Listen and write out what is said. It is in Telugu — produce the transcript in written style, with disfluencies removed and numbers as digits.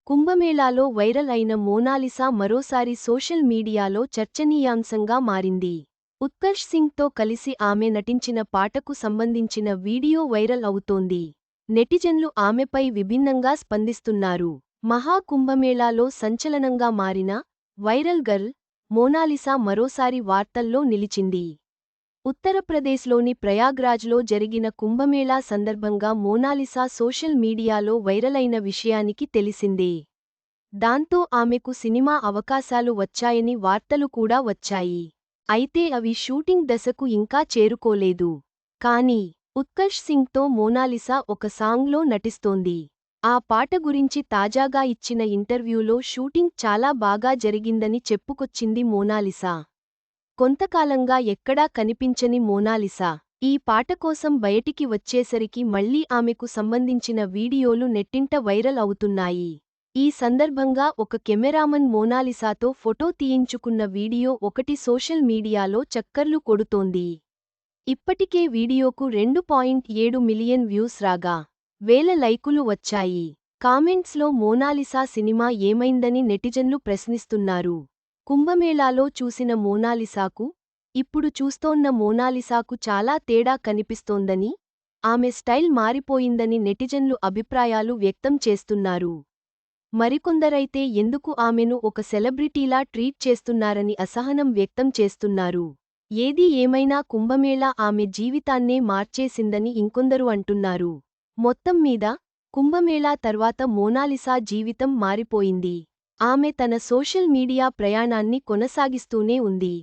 కుంభమేళాలో వైరల్ అయిన మోనాలిసా మరోసారి సోషల్ మీడియాలో చర్చనీయాంశంగా మారింది. ఉత్కర్ష్ సింగ్తో కలిసి ఆమె నటించిన పాటకు సంబంధించిన వీడియో వైరల్ అవుతోంది. నెటిజన్లు ఆమెపై విభిన్నంగా స్పందిస్తున్నారు. మహా కుంభమేళాలో సంచలనంగా మారిన వైరల్ గర్ల్ మోనాలిసా మరోసారి వార్తల్లో నిలిచింది. ఉత్తరప్రదేశ్లోని ప్రయాగ్రాజ్లో జరిగిన కుంభమేళా సందర్భంగా మోనాలిసా సోషల్ మీడియాలో వైరలైన విషయానికి తెలిసిందే. దాంతో ఆమెకు సినిమా అవకాశాలు వచ్చాయని వార్తలు కూడా వచ్చాయి. అయితే అవి షూటింగ్ దశకు ఇంకా చేరుకోలేదు. కానీ ఉత్కర్ష్ సింగ్తో మోనాలిసా ఒక సాంగ్లో నటిస్తోంది. ఆ పాట గురించి తాజాగా ఇచ్చిన ఇంటర్వ్యూలో షూటింగ్ చాలా బాగా జరిగిందని చెప్పుకొచ్చింది మోనాలిసా. కొంతకాలంగా ఎక్కడా కనిపించని మోనాలిసా ఈ పాట కోసం బయటికి వచ్చేసరికి మళ్లీ ఆమెకు సంబంధించిన వీడియోలు నెట్టింట వైరల్ అవుతున్నాయి. ఈ సందర్భంగా ఒక కెమెరామన్ మోనాలిసాతో ఫోటో తీయించుకున్న వీడియో ఒకటి సోషల్ మీడియాలో చక్కర్లు కొడుతోంది. ఇప్పటికే వీడియోకు 2.7 మిలియన్ వ్యూస్ రాగా వేల లైకులు వచ్చాయి. కామెంట్స్లో మోనాలిసా సినిమా ఏమైందని నెటిజన్లు ప్రశ్నిస్తున్నారు. కుంభమేళాలో చూసిన మోనాలిసాకు ఇప్పుడు చూస్తోన్న మోనాలిసాకు చాలా తేడా కనిపిస్తోందని, ఆమె స్టైల్ మారిపోయిందని నెటిజన్లు అభిప్రాయాలు వ్యక్తం చేస్తున్నారు. మరికొందరైతే ఎందుకు ఆమెను ఒక సెలబ్రిటీలా ట్రీట్ చేస్తున్నారని అసహనం వ్యక్తం చేస్తున్నారు. ఏది ఏమైనా కుంభమేళా ఆమె జీవితాన్నే మార్చేసిందని ఇంకొందరు అంటున్నారు. మొత్తం మీద కుంభమేళా తర్వాత మోనాలిసా జీవితం మారిపోయింది. ఆమె తన సోషల్ మీడియా ప్రయాణాన్ని కొనసాగిస్తూనే ఉంది.